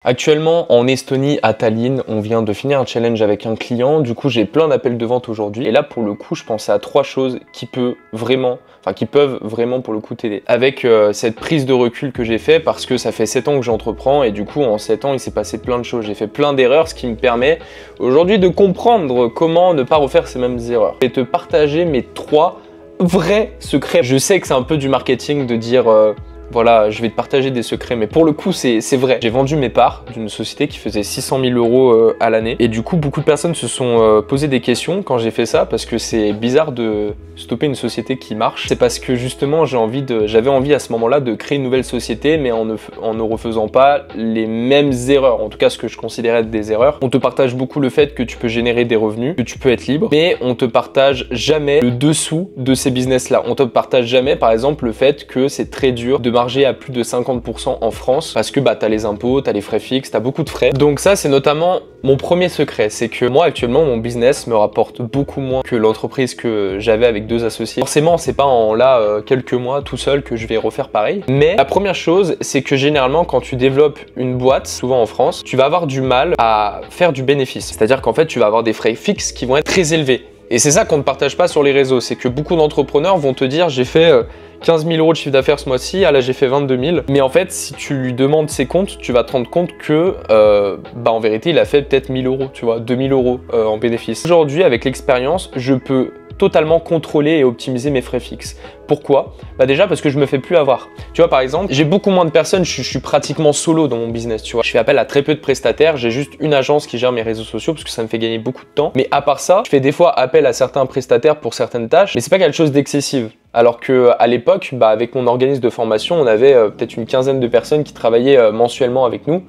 Actuellement en Estonie, à Tallinn, on vient de finir un challenge avec un client, du coup j'ai plein d'appels de vente aujourd'hui. Et là pour le coup je pensais à 3 choses qui peuvent vraiment pour le coup t'aider. Avec cette prise de recul que j'ai fait, parce que ça fait 7 ans que j'entreprends et du coup en 7 ans il s'est passé plein de choses. J'ai fait plein d'erreurs, ce qui me permet aujourd'hui de comprendre comment ne pas refaire ces mêmes erreurs. Et te partager mes 3 vrais secrets. Je sais que c'est un peu du marketing de dire... voilà, je vais te partager des secrets, mais pour le coup, c'est vrai. J'ai vendu mes parts d'une société qui faisait 600 000 € à l'année. Et du coup, beaucoup de personnes se sont posé des questions quand j'ai fait ça, parce que c'est bizarre de stopper une société qui marche. C'est parce que justement, j'avais envie à ce moment-là de créer une nouvelle société, mais en ne refaisant pas les mêmes erreurs. En tout cas, ce que je considérais être des erreurs. On te partage beaucoup le fait que tu peux générer des revenus, que tu peux être libre, mais on te partage jamais le dessous de ces business-là. On te partage jamais, par exemple, le fait que c'est très dur de marger à plus de 50% en France parce que t'as les impôts, t'as les frais fixes, t'as beaucoup de frais. Donc ça, c'est notamment mon premier secret, c'est que moi actuellement mon business me rapporte beaucoup moins que l'entreprise que j'avais avec 2 associés. Forcément, c'est pas en quelques mois tout seul que je vais refaire pareil. Mais la première chose, c'est que généralement quand tu développes une boîte, souvent en France, tu vas avoir du mal à faire du bénéfice. C'est-à-dire qu'en fait, tu vas avoir des frais fixes qui vont être très élevés. Et c'est ça qu'on ne partage pas sur les réseaux, c'est que beaucoup d'entrepreneurs vont te dire j'ai fait 15 000 € de chiffre d'affaires ce mois-ci, ah là j'ai fait 22 000. Mais en fait, si tu lui demandes ses comptes, tu vas te rendre compte que en vérité, il a fait peut-être 1 000 €, tu vois, 2 000 € en bénéfice. Aujourd'hui, avec l'expérience, je peux totalement contrôler et optimiser mes frais fixes. Pourquoi? Déjà parce que je me fais plus avoir. Tu vois, par exemple, j'ai beaucoup moins de personnes, je suis pratiquement solo dans mon business, tu vois. Je fais appel à très peu de prestataires, j'ai juste une agence qui gère mes réseaux sociaux parce que ça me fait gagner beaucoup de temps. Mais à part ça, je fais des fois appel à certains prestataires pour certaines tâches, mais c'est pas quelque chose d'excessif. Alors que à l'époque, avec mon organisme de formation, on avait peut-être une quinzaine de personnes qui travaillaient mensuellement avec nous.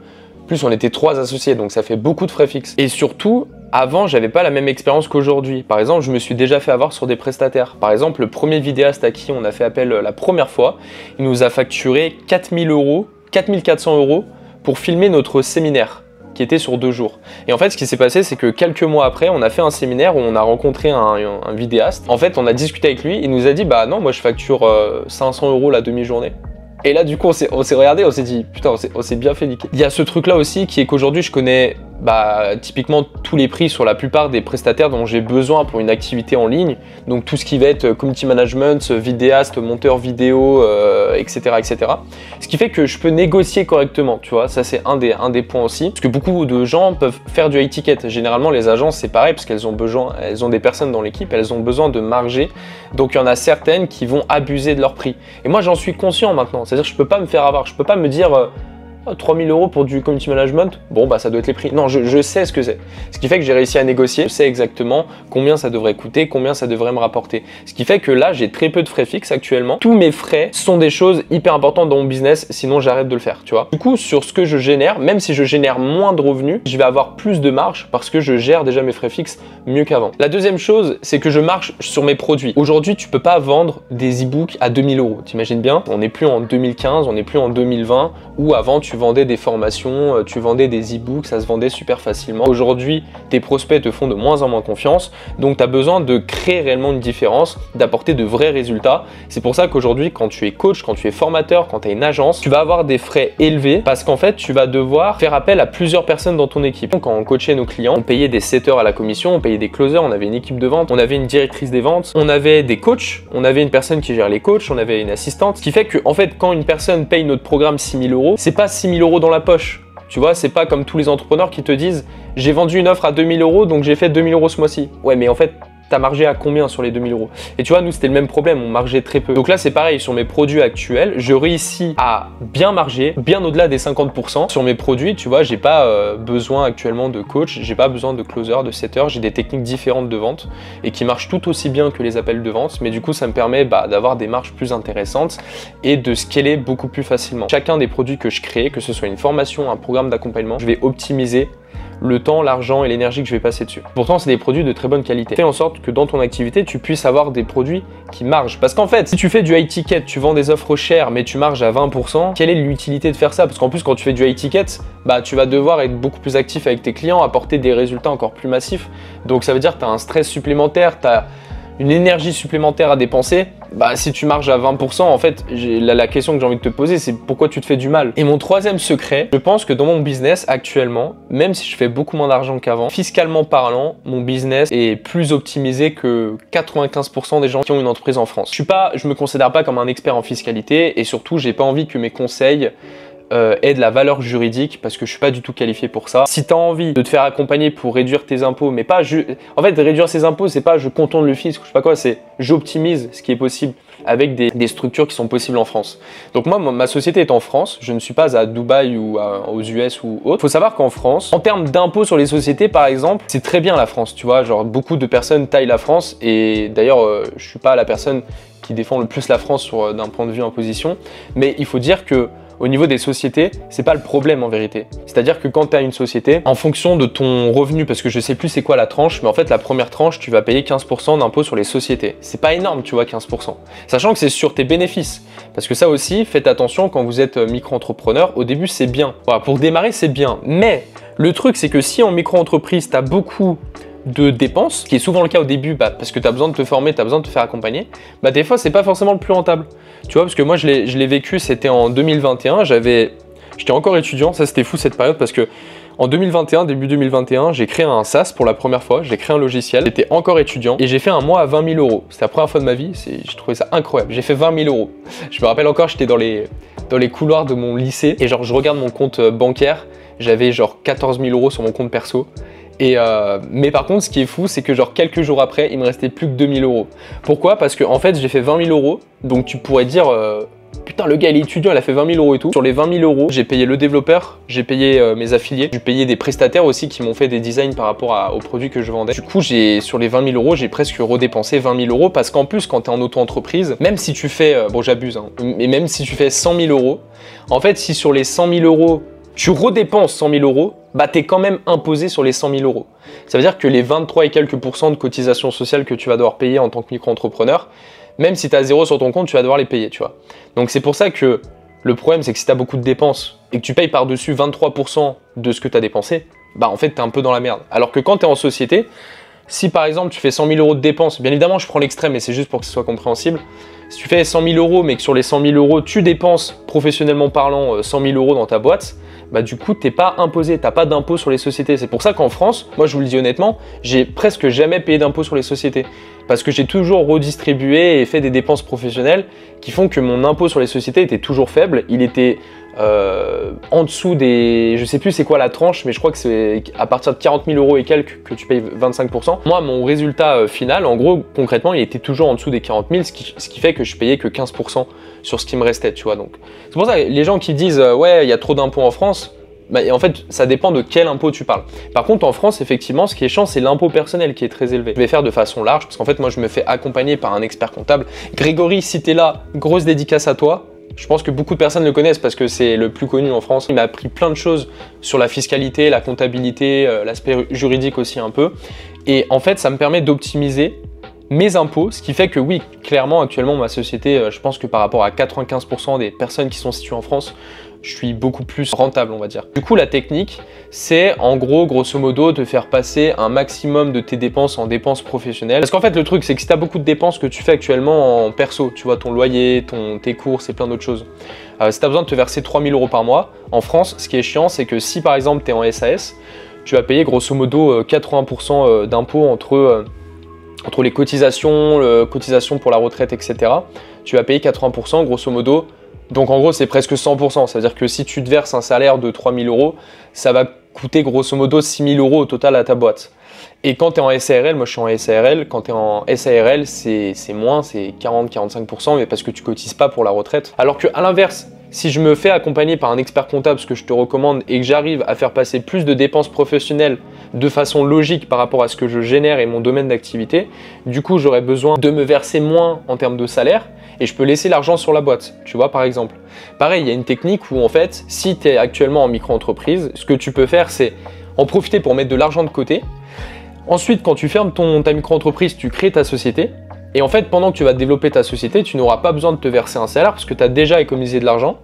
Plus on était 3 associés, donc ça fait beaucoup de frais fixes. Et surtout, avant, j'avais pas la même expérience qu'aujourd'hui. Par exemple, je me suis déjà fait avoir sur des prestataires. Par exemple, le premier vidéaste à qui on a fait appel la première fois, il nous a facturé 4 000 €, 4 400 € pour filmer notre séminaire qui était sur 2 jours. Et en fait, ce qui s'est passé, c'est que quelques mois après, on a fait un séminaire où on a rencontré un vidéaste. En fait, on a discuté avec lui, il nous a dit « non, moi je facture 500 € la demi-journée ». Et là, du coup, on s'est regardé, on s'est dit, putain, on s'est bien fait niquer. Il y a ce truc-là aussi qui est qu'aujourd'hui, je connais typiquement tous les prix sur la plupart des prestataires dont j'ai besoin pour une activité en ligne. Donc tout ce qui va être community management, vidéaste, monteur vidéo, etc., etc. Ce qui fait que je peux négocier correctement, tu vois. Ça, c'est un des points aussi. Parce que beaucoup de gens peuvent faire du high ticket. Généralement, les agences, c'est pareil parce qu'elles ont des personnes dans l'équipe, elles ont besoin de marger. Donc il y en a certaines qui vont abuser de leur prix. Et moi, j'en suis conscient maintenant. C'est-à-dire que je peux pas me faire avoir. Je peux pas me dire 3 000 € pour du community management, ça doit être les prix. Non, je sais ce que c'est. Ce qui fait que j'ai réussi à négocier, je sais exactement combien ça devrait coûter, combien ça devrait me rapporter. Ce qui fait que là, j'ai très peu de frais fixes actuellement. Tous mes frais sont des choses hyper importantes dans mon business, sinon j'arrête de le faire, tu vois. Du coup, sur ce que je génère, même si je génère moins de revenus, je vais avoir plus de marge parce que je gère déjà mes frais fixes mieux qu'avant. La deuxième chose, c'est que je marche sur mes produits. Aujourd'hui, tu peux pas vendre des e-books à 2 000 €. T'imagines bien? On n'est plus en 2015, on n'est plus en 2020, où avant tu vendais des formations, tu vendais des e-books, ça se vendait super facilement. Aujourd'hui, tes prospects te font de moins en moins confiance, donc tu as besoin de créer réellement une différence, d'apporter de vrais résultats. C'est pour ça qu'aujourd'hui, quand tu es coach, quand tu es formateur, quand tu as une agence, tu vas avoir des frais élevés parce qu'en fait, tu vas devoir faire appel à plusieurs personnes dans ton équipe. Quand on coachait nos clients, on payait des setters à la commission, on payait des closers, on avait une équipe de vente, on avait une directrice des ventes, on avait des coachs, on avait une personne qui gère les coachs, on avait une assistante. Ce qui fait que, en fait, quand une personne paye notre programme 6 000 €, c'est pas 6 000 € dans la poche. Tu vois, c'est pas comme tous les entrepreneurs qui te disent j'ai vendu une offre à 2 000 € donc j'ai fait 2 000 € ce mois-ci. Ouais, mais en fait, t'as margé à combien sur les 2 000 €? Et tu vois, nous, c'était le même problème, on margeait très peu. Donc là, c'est pareil, sur mes produits actuels, je réussis à bien marger, bien au-delà des 50%. Sur mes produits, tu vois, j'ai pas besoin actuellement de coach, j'ai pas besoin de closer, de setter, j'ai des techniques différentes de vente et qui marchent tout aussi bien que les appels de vente, mais du coup, ça me permet d'avoir des marges plus intéressantes et de scaler beaucoup plus facilement. Chacun des produits que je crée, que ce soit une formation, un programme d'accompagnement, je vais optimiser le temps, l'argent et l'énergie que je vais passer dessus. Pourtant, c'est des produits de très bonne qualité. Fais en sorte que dans ton activité, tu puisses avoir des produits qui marchent. Parce qu'en fait, si tu fais du high ticket, tu vends des offres chères, mais tu marges à 20%, quelle est l'utilité de faire ça? Parce qu'en plus, quand tu fais du high ticket, tu vas devoir être beaucoup plus actif avec tes clients, apporter des résultats encore plus massifs. Donc ça veut dire que tu as un stress supplémentaire, tu as une énergie supplémentaire à dépenser, bah si tu marges à 20%, en fait, la question que j'ai envie de te poser, c'est pourquoi tu te fais du mal. Et mon troisième secret, je pense que dans mon business actuellement, même si je fais beaucoup moins d'argent qu'avant, fiscalement parlant, mon business est plus optimisé que 95% des gens qui ont une entreprise en France. Je me considère pas comme un expert en fiscalité et surtout, j'ai pas envie que mes conseils aient de la valeur juridique parce que je suis pas du tout qualifié pour ça. Si tu as envie de te faire accompagner pour réduire tes impôts, mais pas en fait réduire ses impôts, c'est pas je contourne le fisc, je sais pas quoi, c'est j'optimise ce qui est possible avec des structures qui sont possibles en France. Donc moi, ma société est en France, je ne suis pas à Dubaï ou aux US ou autre. Faut savoir qu'en France, en termes d'impôts sur les sociétés par exemple, c'est très bien la France, tu vois, genre beaucoup de personnes taillent la France et d'ailleurs je suis pas la personne qui défend le plus la France d'un point de vue imposition, mais il faut dire que au niveau des sociétés, c'est pas le problème en vérité. C'est-à-dire que quand tu as une société, en fonction de ton revenu, parce que je sais plus c'est quoi la tranche, mais en fait la première tranche, tu vas payer 15% d'impôt sur les sociétés. C'est pas énorme, tu vois, 15%. Sachant que c'est sur tes bénéfices. Parce que ça aussi, faites attention quand vous êtes micro-entrepreneur, au début c'est bien. Voilà, pour démarrer c'est bien. Mais le truc c'est que si en micro-entreprise, tu as beaucoup de dépenses, ce qui est souvent le cas au début, parce que tu as besoin de te former, tu as besoin de te faire accompagner, des fois c'est pas forcément le plus rentable. Tu vois, parce que moi je l'ai vécu, c'était en 2021, j'étais encore étudiant, ça c'était fou cette période parce que en 2021, début 2021, j'ai créé un SaaS pour la première fois, j'ai créé un logiciel, j'étais encore étudiant et j'ai fait un mois à 20 000 €. C'était la première fois de ma vie, j'ai trouvé ça incroyable, j'ai fait 20 000 €. Je me rappelle encore, j'étais dans les couloirs de mon lycée et genre je regarde mon compte bancaire, j'avais genre 14 000 € sur mon compte perso. Mais par contre, ce qui est fou, c'est que genre quelques jours après, il me restait plus que 2 000 €. Pourquoi? Parce que en fait, j'ai fait 20 000 €. Donc tu pourrais dire, putain, le gars il est étudiant, il a fait 20 000 € et tout. Sur les 20 000 €, j'ai payé le développeur, j'ai payé mes affiliés, j'ai payé des prestataires aussi qui m'ont fait des designs par rapport aux produits que je vendais. Du coup, sur les 20 000 €, j'ai presque redépensé 20 000 € parce qu'en plus, quand tu es en auto-entreprise, même si tu fais, bon j'abuse, hein, mais même si tu fais 100 000 €, en fait, si sur les 100 000 €, tu redépenses 100 000 €, t'es quand même imposé sur les 100 000 €. Ça veut dire que les 23 et quelques % de cotisation sociale que tu vas devoir payer en tant que micro-entrepreneur, même si tu as 0 sur ton compte, tu vas devoir les payer, tu vois. Donc c'est pour ça que le problème, c'est que si tu as beaucoup de dépenses et que tu payes par-dessus 23 % de ce que tu as dépensé, en fait, tu es un peu dans la merde. Alors que quand tu es en société, si par exemple tu fais 100 000 € de dépenses, bien évidemment je prends l'extrême mais c'est juste pour que ce soit compréhensible, si tu fais 100 000 € mais que sur les 100 000 € tu dépenses professionnellement parlant 100 000 € dans ta boîte, du coup t'es pas imposé, t'as pas d'impôt sur les sociétés. C'est pour ça qu'en France, moi je vous le dis honnêtement, j'ai presque jamais payé d'impôt sur les sociétés parce que j'ai toujours redistribué et fait des dépenses professionnelles qui font que mon impôt sur les sociétés était toujours faible. Il était en dessous des, je sais plus c'est quoi la tranche, mais je crois que c'est à partir de 40 000 € et quelques que tu payes 25%. Moi, mon résultat final, en gros, concrètement, il était toujours en dessous des 40 000, ce qui fait que je payais que 15% sur ce qui me restait, tu vois. Donc, c'est pour ça que les gens qui disent ouais, il y a trop d'impôts en France, en fait, ça dépend de quel impôt tu parles. Par contre, en France, effectivement, ce qui est chiant, c'est l'impôt personnel qui est très élevé. Je vais faire de façon large, parce qu'en fait, moi, je me fais accompagner par un expert comptable. Grégory, si t'es là, grosse dédicace à toi. Je pense que beaucoup de personnes le connaissent parce que c'est le plus connu en France. Il m'a appris plein de choses sur la fiscalité, la comptabilité, l'aspect juridique aussi un peu. Et en fait, ça me permet d'optimiser mes impôts, ce qui fait que oui, clairement, actuellement, ma société, je pense que par rapport à 95% des personnes qui sont situées en France, je suis beaucoup plus rentable, on va dire. Du coup, la technique, c'est en gros, grosso modo, de faire passer un maximum de tes dépenses en dépenses professionnelles. Parce qu'en fait, le truc, c'est que si tu as beaucoup de dépenses que tu fais actuellement en perso, tu vois, ton loyer, tes courses et plein d'autres choses, si tu as besoin de te verser 3 000 € par mois, en France, ce qui est chiant, c'est que si par exemple, tu es en SAS, tu vas payer grosso modo 80% d'impôts entre les cotisations, cotisations pour la retraite, etc. Tu vas payer 80% grosso modo. Donc en gros, c'est presque 100%. Ça veut dire que si tu te verses un salaire de 3 000 €, ça va coûter grosso modo 6 000 € au total à ta boîte. Et quand tu es en SARL, moi je suis en SARL, quand tu es en SARL, c'est moins, c'est 40-45%, mais parce que tu cotises pas pour la retraite. Alors qu'à l'inverse, si je me fais accompagner par un expert comptable, ce que je te recommande, et que j'arrive à faire passer plus de dépenses professionnelles de façon logique par rapport à ce que je génère et mon domaine d'activité, du coup j'aurais besoin de me verser moins en termes de salaire et je peux laisser l'argent sur la boîte, tu vois, par exemple. Pareil, il y a une technique où en fait, si tu es actuellement en micro-entreprise, ce que tu peux faire, c'est en profiter pour mettre de l'argent de côté. Ensuite, quand tu fermes ta micro-entreprise, tu crées ta société. Et en fait, pendant que tu vas développer ta société, tu n'auras pas besoin de te verser un salaire parce que tu as déjà économisé de l'argent.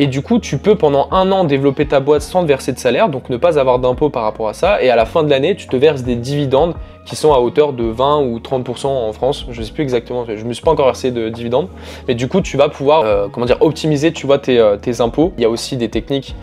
Et du coup, tu peux pendant 1 an développer ta boîte sans te verser de salaire, donc ne pas avoir d'impôt par rapport à ça. Et à la fin de l'année, tu te verses des dividendes qui sont à hauteur de 20 ou 30% en France. Je ne sais plus exactement, je ne me suis pas encore versé de dividendes. Mais du coup, tu vas pouvoir optimiser tu vois, tes impôts. Il y a aussi des techniques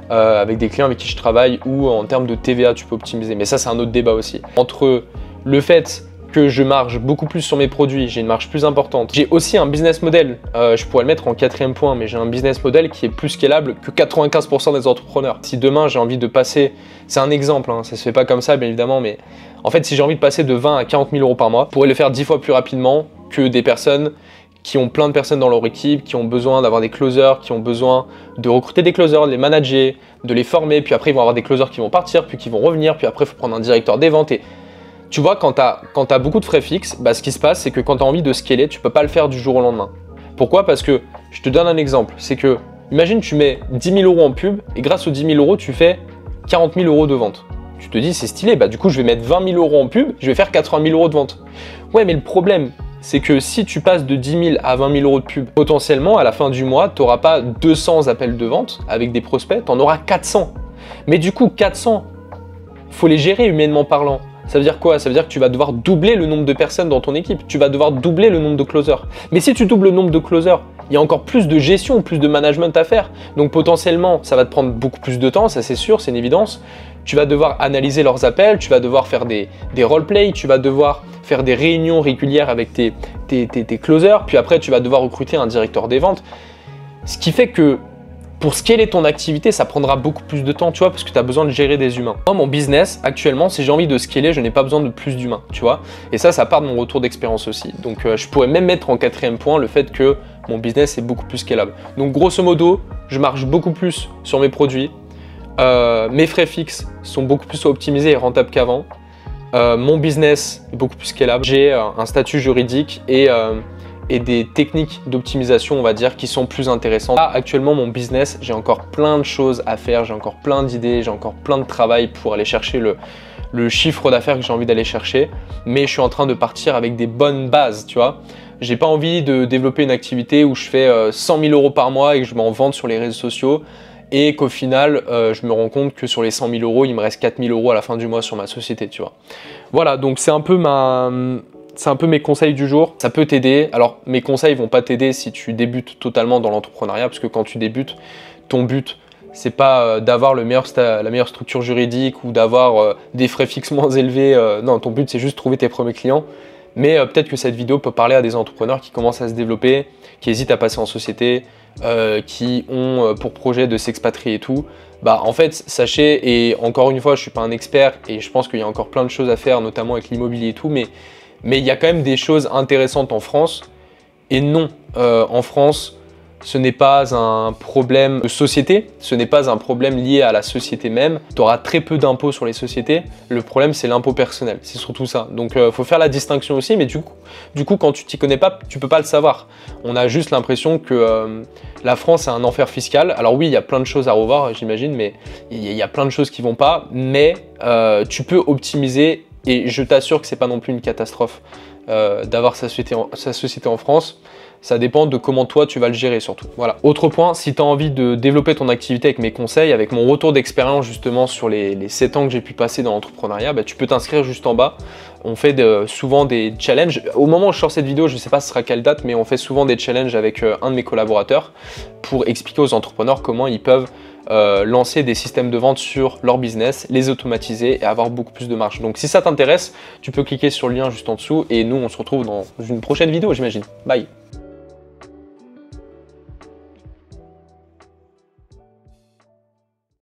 avec des clients avec qui je travaille où en termes de TVA, tu peux optimiser. Mais ça, c'est un autre débat aussi. Entre le fait que je marge beaucoup plus sur mes produits, j'ai une marge plus importante. J'ai aussi un business model, je pourrais le mettre en 4e point, mais j'ai un business model qui est plus scalable que 95% des entrepreneurs. Si demain j'ai envie de passer, c'est un exemple, hein, ça se fait pas comme ça bien évidemment, mais en fait si j'ai envie de passer de 20 à 40 000 euros par mois, je pourrais le faire 10 fois plus rapidement que des personnes qui ont plein de personnes dans leur équipe, qui ont besoin d'avoir des closers, qui ont besoin de recruter des closers, de les manager, de les former, puis après ils vont avoir des closers qui vont partir, puis qui vont revenir, puis après il faut prendre un directeur des ventes. Et tu vois, quand tu as beaucoup de frais fixes, bah, ce qui se passe, c'est que quand tu as envie de scaler, tu peux pas le faire du jour au lendemain. Pourquoi? Parce que, je te donne un exemple, c'est que, imagine tu mets 10 000 euros en pub, et grâce aux 10 000 euros, tu fais 40 000 euros de vente. Tu te dis, c'est stylé, bah du coup, je vais mettre 20 000 euros en pub, je vais faire 80 000 euros de vente. Ouais, mais le problème, c'est que si tu passes de 10 000 à 20 000 euros de pub, potentiellement, à la fin du mois, tu n'auras pas 200 appels de vente avec des prospects, tu en auras 400. Mais du coup, 400, faut les gérer humainement parlant. Ça veut dire quoi? Ça veut dire que tu vas devoir doubler le nombre de personnes dans ton équipe. Tu vas devoir doubler le nombre de closers. Mais si tu doubles le nombre de closers, il y a encore plus de gestion, plus de management à faire. Donc potentiellement, ça va te prendre beaucoup plus de temps, ça c'est sûr, c'est une évidence. Tu vas devoir analyser leurs appels, tu vas devoir faire des roleplays, tu vas devoir faire des réunions régulières avec tes closers, puis après tu vas devoir recruter un directeur des ventes. Ce qui fait que pour scaler ton activité, ça prendra beaucoup plus de temps, tu vois, parce que tu as besoin de gérer des humains. Moi, mon business, actuellement, si j'ai envie de scaler, je n'ai pas besoin de plus d'humains, tu vois. Et ça part de mon retour d'expérience aussi. Donc, je pourrais même mettre en 4e point le fait que mon business est beaucoup plus scalable. Donc, grosso modo, je marche beaucoup plus sur mes produits. Mes frais fixes sont beaucoup plus optimisés et rentables qu'avant. Mon business est beaucoup plus scalable. J'ai un statut juridique et des techniques d'optimisation, on va dire, qui sont plus intéressantes. Là, actuellement, mon business, j'ai encore plein de choses à faire, j'ai encore plein d'idées, j'ai encore plein de travail pour aller chercher le chiffre d'affaires que j'ai envie d'aller chercher, mais je suis en train de partir avec des bonnes bases, tu vois. J'ai pas envie de développer une activité où je fais 100 000 euros par mois et que je m'en vante sur les réseaux sociaux et qu'au final, je me rends compte que sur les 100 000 euros, il me reste 4 000 euros à la fin du mois sur ma société, tu vois. Voilà, donc c'est un peu mes conseils du jour. Ça peut t'aider. Alors, mes conseils vont pas t'aider si tu débutes totalement dans l'entrepreneuriat, parce que quand tu débutes, ton but, c'est pas d'avoir la meilleure structure juridique ou d'avoir des frais fixes moins élevés. Non, ton but, c'est juste de trouver tes premiers clients. Mais peut-être que cette vidéo peut parler à des entrepreneurs qui commencent à se développer, qui hésitent à passer en société, qui ont pour projet de s'expatrier et tout. Bah en fait, sachez, et encore une fois, je suis pas un expert et je pense qu'il y a encore plein de choses à faire, notamment avec l'immobilier et tout, mais il y a quand même des choses intéressantes en France. Et non, en France, ce n'est pas un problème de société, ce n'est pas un problème lié à la société même. Tu auras très peu d'impôts sur les sociétés. Le problème, c'est l'impôt personnel, c'est surtout ça. Donc, il faut faire la distinction aussi, mais du coup, quand tu t'y connais pas, tu peux pas le savoir. On a juste l'impression que la France est un enfer fiscal. Alors oui, il y a plein de choses à revoir, j'imagine, mais il y a plein de choses qui vont pas. Mais tu peux optimiser. Et je t'assure que c'est pas non plus une catastrophe d'avoir sa société en France. Ça dépend de comment toi tu vas le gérer surtout. Voilà. Autre point, si tu as envie de développer ton activité avec mes conseils, avec mon retour d'expérience justement sur les 7 ans que j'ai pu passer dans l'entrepreneuriat, bah, tu peux t'inscrire juste en bas. On fait souvent des challenges. Au moment où je sors cette vidéo, je ne sais pas ce sera quelle date, mais on fait souvent des challenges avec un de mes collaborateurs pour expliquer aux entrepreneurs comment ils peuvent lancer des systèmes de vente sur leur business, les automatiser et avoir beaucoup plus de marge. Donc si ça t'intéresse, tu peux cliquer sur le lien juste en dessous et nous on se retrouve dans une prochaine vidéo, j'imagine. Bye!